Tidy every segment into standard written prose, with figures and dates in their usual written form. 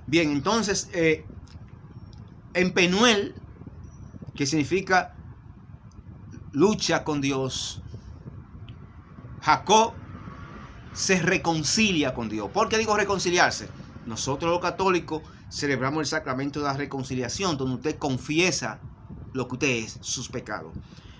Bien, entonces, en Penuel, que significa lucha con Dios, Jacob se reconcilia con Dios. ¿Por qué digo reconciliarse? Nosotros los católicos celebramos el sacramento de la reconciliación, donde usted confiesa lo que usted es, sus pecados.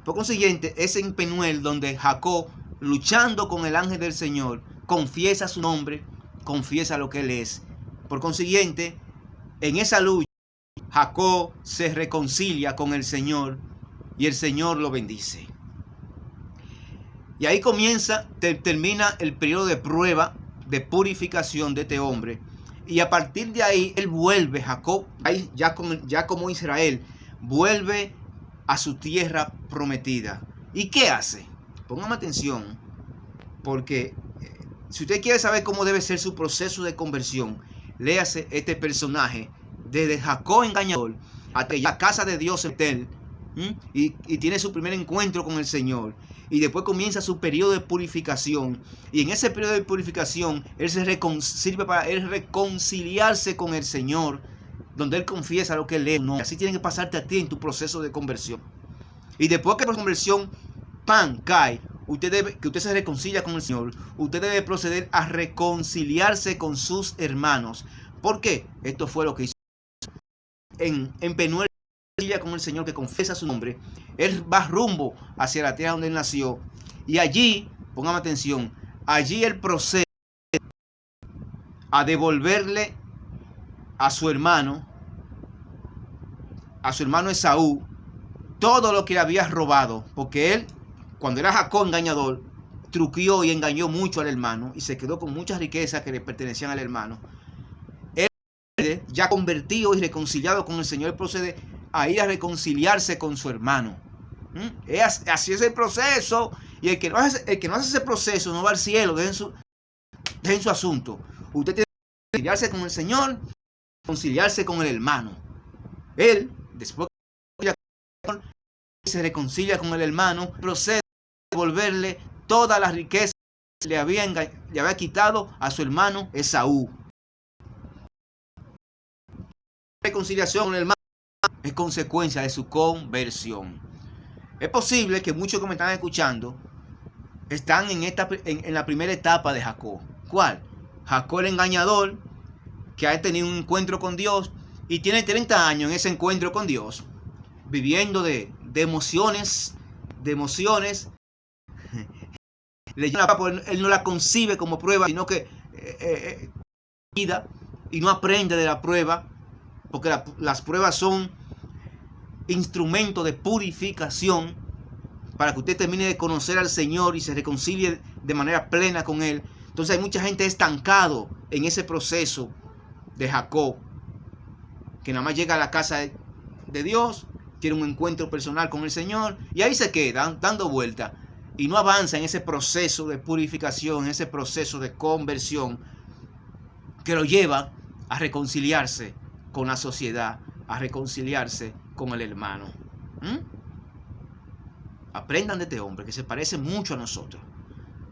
Por consiguiente, es en Penuel donde Jacob, luchando con el ángel del Señor, confiesa su nombre, confiesa lo que él es. Por consiguiente, en esa lucha, Jacob se reconcilia con el Señor y el Señor lo bendice. Y ahí termina el periodo de prueba, de purificación de este hombre. Y a partir de ahí, él vuelve, Jacob, ahí ya como Israel, vuelve a su tierra prometida. ¿Y qué hace? Póngame atención, porque si usted quiere saber cómo debe ser su proceso de conversión, léase este personaje, desde Jacob engañador hasta la casa de Dios eterno, y tiene su primer encuentro con el Señor. Y después comienza su periodo de purificación. Y en ese periodo de purificación, él sirve para él reconciliarse con el Señor, donde él confiesa lo que él es. No. Así tiene que pasarte a ti en tu proceso de conversión. Y después que la conversión, cae, que usted se reconcilia con el Señor, usted debe proceder a reconciliarse con sus hermanos. ¿Por qué? Esto fue lo que hizo en Penuel. Con el Señor, que confiesa su nombre, él va rumbo hacia la tierra donde él nació, y allí, póngame atención, allí él procede a devolverle a su hermano Esaú, todo lo que le había robado, porque él, cuando era Jacob engañador, truqueó y engañó mucho al hermano, y se quedó con muchas riquezas que le pertenecían al hermano. Él, ya convertido y reconciliado con el Señor, procede a ir a reconciliarse con su hermano. Así es el proceso. Y el que no hace ese proceso no va al cielo. Dejen su asunto. Usted tiene que reconciliarse con el Señor, reconciliarse con el hermano. Él, después que se reconcilia con el hermano, procede a devolverle todas las riquezas que le había quitado a su hermano Esaú. La reconciliación con el hermano es consecuencia de su conversión. Es posible que muchos que me están escuchando están en la primera etapa de Jacob. ¿Cuál? Jacob el engañador, que ha tenido un encuentro con Dios y tiene 30 años en ese encuentro con Dios, viviendo de emociones. Él no la concibe como prueba, sino que y no aprende de la prueba, porque las pruebas son instrumento de purificación para que usted termine de conocer al Señor y se reconcilie de manera plena con Él. Entonces hay mucha gente estancado en ese proceso de Jacob, que nada más llega a la casa de Dios, tiene un encuentro personal con el Señor y ahí se queda dando vuelta y no avanza en ese proceso de purificación, en ese proceso de conversión que lo lleva a reconciliarse con la sociedad, a reconciliarse con el hermano. Aprendan de este hombre que se parece mucho a nosotros,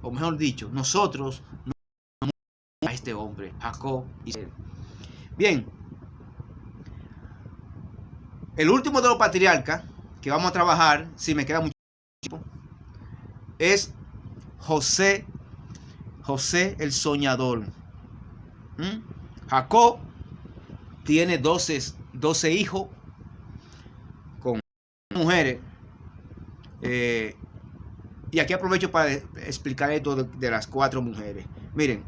o mejor dicho, nosotros no somos a este hombre, Jacob y Israel. Bien, el último de los patriarcas que vamos a trabajar, si me queda mucho tiempo, es José el soñador. Jacob tiene 12 hijos con mujeres. Y aquí aprovecho para explicar esto de las 4 mujeres. Miren,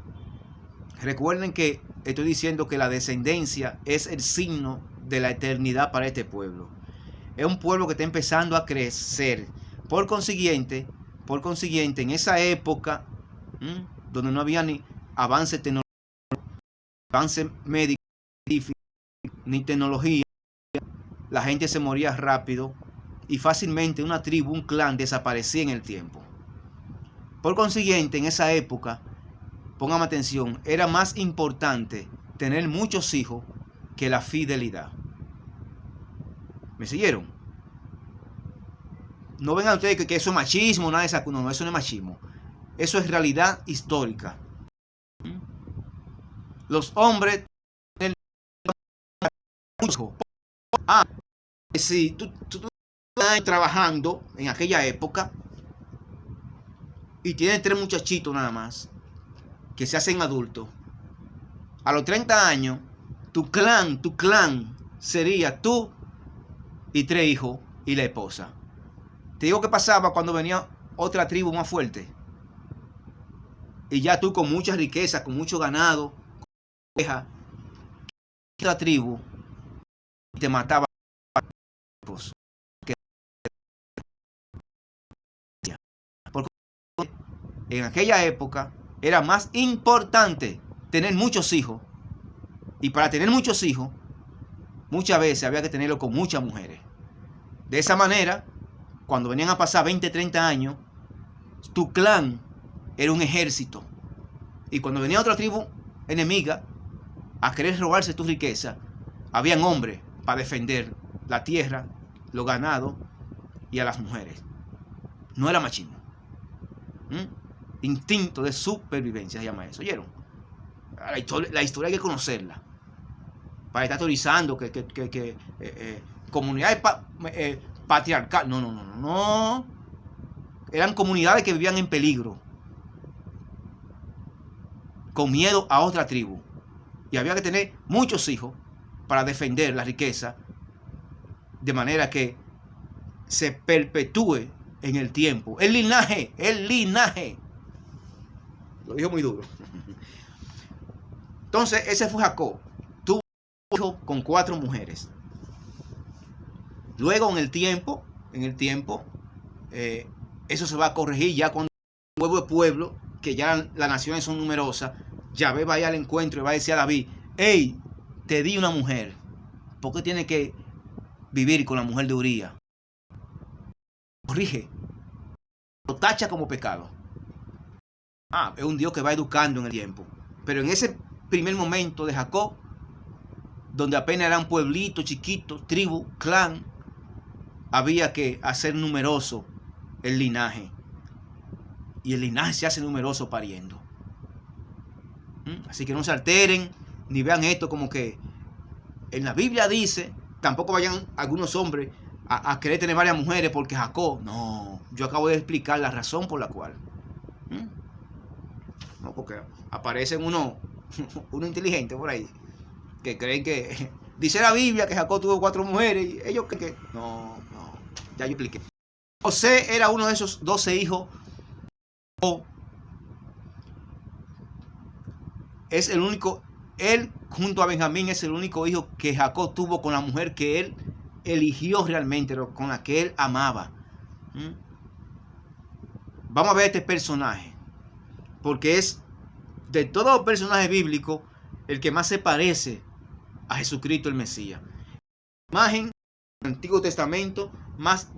recuerden que estoy diciendo que la descendencia es el signo de la eternidad para este pueblo. Es un pueblo que está empezando a crecer. Por consiguiente, en esa época, donde no había ni avance tecnológico, avance médico, ni tecnología, la gente se moría rápido y fácilmente una tribu, un clan desaparecía en el tiempo. Por consiguiente, en esa época, póngame atención, era más importante tener muchos hijos que la fidelidad. ¿Me siguieron? No vengan ustedes que eso es machismo, nada de eso. No, eso no es machismo. Eso es realidad histórica. Los hombres mucho. Ah, si tú estás trabajando en aquella época y tienes 3 muchachitos nada más que se hacen adultos, a los 30 años, tu clan sería tú y 3 hijos y la esposa. Te digo qué pasaba cuando venía otra tribu más fuerte. Y ya tú con mucha riqueza, con mucho ganado, oveja, otra tribu te mataba. Porque en aquella época era más importante tener muchos hijos. Y para tener muchos hijos, muchas veces había que tenerlo con muchas mujeres. De esa manera, cuando venían a pasar 20, 30 años, tu clan era un ejército. Y cuando venía otra tribu enemiga a querer robarse tu riqueza, habían hombres para defender la tierra, los ganados y a las mujeres. No era machismo. Instinto de supervivencia se llama eso. ¿Oyeron? La historia hay que conocerla. Para estar teorizando que comunidades patriarcales. No. Eran comunidades que vivían en peligro, con miedo a otra tribu. Y había que tener muchos hijos para defender la riqueza, de manera que se perpetúe en el tiempo. El linaje. Lo dijo muy duro. Entonces, ese fue Jacob. Tuvo un hijo con 4 mujeres. Luego, en el tiempo, eso se va a corregir ya cuando el nuevo pueblo, que ya las naciones son numerosas, Yahvé va a ir al encuentro y va a decir a David: hey, te di una mujer, ¿por qué tienes que vivir con la mujer de Uría? Corrige, lo tacha como pecado. Es un Dios que va educando en el tiempo. Pero en ese primer momento de Jacob, donde apenas eran pueblitos chiquitos, tribu, clan, había que hacer numeroso el linaje. Y el linaje se hace numeroso pariendo. Así que no se alteren, ni vean esto como que en la Biblia dice. Tampoco vayan algunos hombres a querer tener varias mujeres porque Jacob. No, yo acabo de explicar la razón por la cual. No, porque aparecen uno inteligente por ahí que creen que dice la Biblia que Jacob tuvo 4 mujeres y ellos creen que no, ya yo expliqué. José era uno de esos 12 hijos. Es el único, él junto a Benjamín es el único hijo que Jacob tuvo con la mujer que él eligió realmente, con la que él amaba. Vamos a ver este personaje, porque es de todos los personajes bíblicos el que más se parece a Jesucristo el Mesías. La imagen del Antiguo Testamento más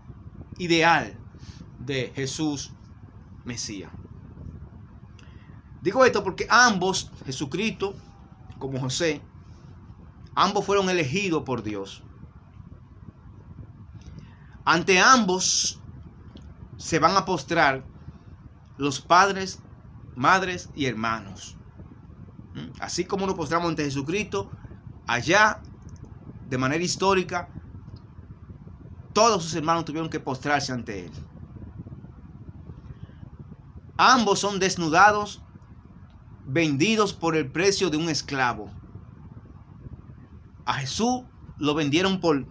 ideal de Jesús Mesías. Digo esto porque ambos, Jesucristo como José, ambos fueron elegidos por Dios. Ante ambos se van a postrar los padres, madres y hermanos. Así como nos postramos ante Jesucristo, allá, de manera histórica, todos sus hermanos tuvieron que postrarse ante él. Ambos son desnudados, vendidos por el precio de un esclavo. A Jesús lo vendieron por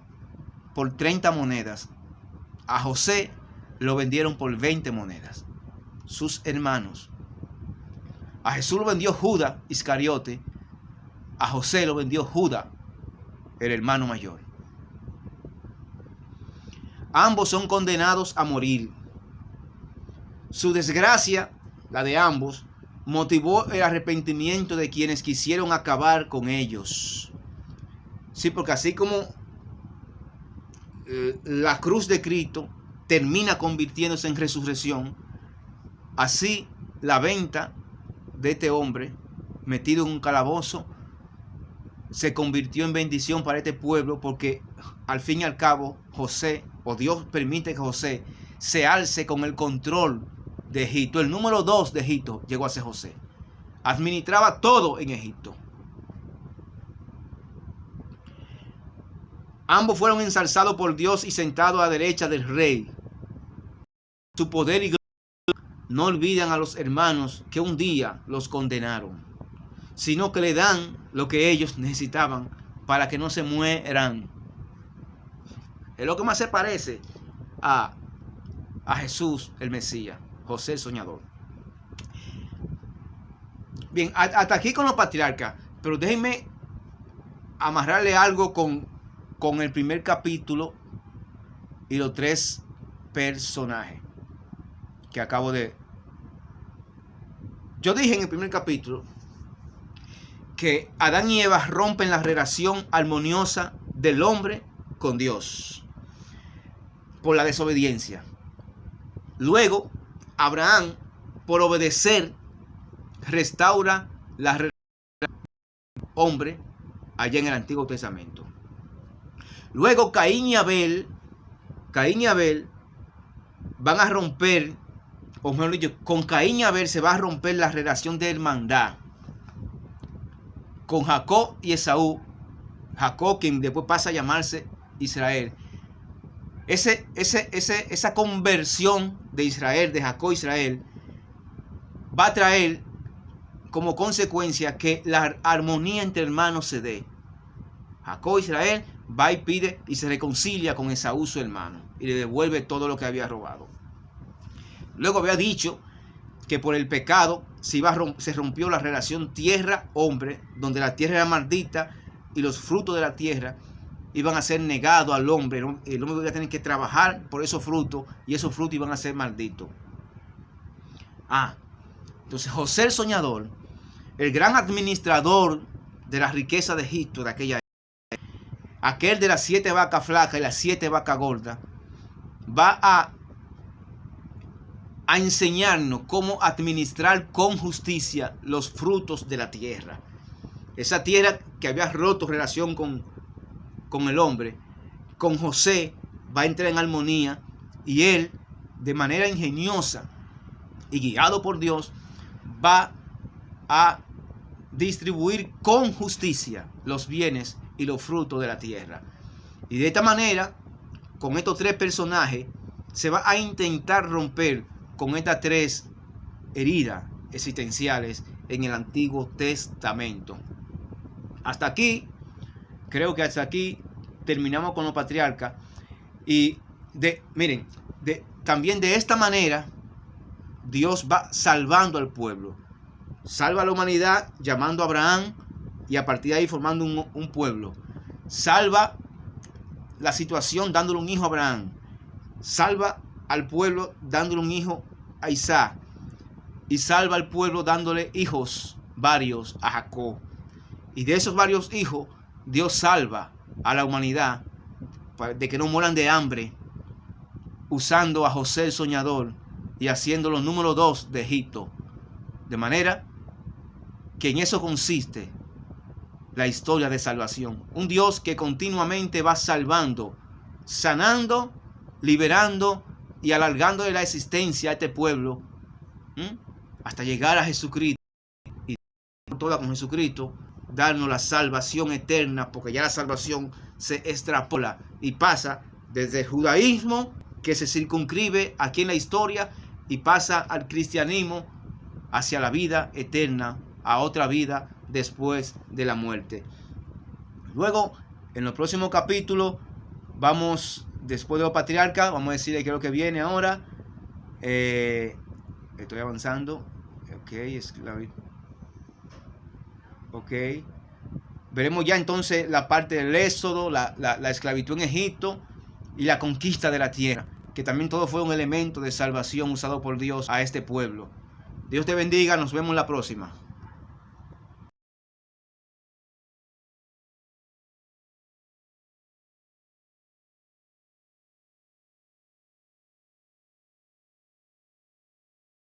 30 monedas. A José lo vendieron por 20 monedas. Sus hermanos. A Jesús lo vendió Judas Iscariote. A José lo vendió Judas, el hermano mayor. Ambos son condenados a morir. Su desgracia, la de ambos, motivó el arrepentimiento de quienes quisieron acabar con ellos. Sí, porque así como la cruz de Cristo termina convirtiéndose en resurrección, así la venta de este hombre metido en un calabozo se convirtió en bendición para este pueblo, porque al fin y al cabo José, o Dios permite que José se alce con el control de Egipto. El número 2 de Egipto llegó a ser José. Administraba todo en Egipto. Ambos fueron ensalzados por Dios y sentados a la derecha del Rey. Su poder y gloria no olvidan a los hermanos que un día los condenaron, sino que le dan lo que ellos necesitaban para que no se mueran. Es lo que más se parece a Jesús el Mesías, José el Soñador. Bien, hasta aquí con los patriarcas, pero déjenme amarrarle algo con el primer capítulo y los 3 personajes que acabo de... Yo dije en el primer capítulo que Adán y Eva rompen la relación armoniosa del hombre con Dios por la desobediencia. Luego, Abraham, por obedecer, restaura la relación del hombre allá en el Antiguo Testamento. Luego, Caín y Abel van a romper, o mejor dicho, con Caín y Abel se va a romper la relación de hermandad con Jacob y Esaú. Jacob, quien después pasa a llamarse Israel. Esa conversión de Israel, de Jacob a Israel, va a traer como consecuencia que la armonía entre hermanos se dé. Jacob Israel va y pide y se reconcilia con Esaú su hermano y le devuelve todo lo que había robado. Luego había dicho que por el pecado se rompió la relación tierra-hombre, donde la tierra era maldita y los frutos de la tierra iban a ser negados al hombre. El hombre iba a tener que trabajar por esos frutos y esos frutos iban a ser malditos. Entonces José el Soñador, el gran administrador de la riqueza de Egipto de aquella época, aquel de las 7 vacas flacas y las 7 vacas gordas, va a enseñarnos cómo administrar con justicia los frutos de la tierra. Esa tierra que había roto relación con el hombre, con José va a entrar en armonía y él, de manera ingeniosa y guiado por Dios, va a distribuir con justicia los bienes y los frutos de la tierra. Y de esta manera, con estos 3 personajes, se va a intentar romper con estas 3 heridas existenciales en el Antiguo Testamento. Hasta aquí, creo que hasta aquí terminamos con los patriarcas. Y también de esta manera, Dios va salvando al pueblo. Salva a la humanidad llamando a Abraham y a partir de ahí formando un pueblo. Salva la situación dándole un hijo a Abraham. Salva al pueblo dándole un hijo a Isaac. Y salva al pueblo dándole hijos varios a Jacob. Y de esos varios hijos, Dios salva a la humanidad de que no mueran de hambre, usando a José el Soñador y haciéndolo número 2 de Egipto. De manera que en eso consiste la historia de salvación. Un Dios que continuamente va salvando, sanando, liberando y alargando de la existencia a este pueblo, hasta llegar a Jesucristo y toda con Jesucristo, darnos la salvación eterna, porque ya la salvación se extrapola y pasa desde el judaísmo, que se circunscribe aquí en la historia, y pasa al cristianismo hacia la vida eterna, a otra vida después de la muerte. Luego, en los próximos capítulos, vamos, después de los patriarcas, vamos a decirle qué es lo que viene ahora. Estoy avanzando. Ok. Veremos ya entonces la parte del éxodo, la esclavitud en Egipto y la conquista de la tierra, que también todo fue un elemento de salvación usado por Dios a este pueblo. Dios te bendiga, nos vemos la próxima.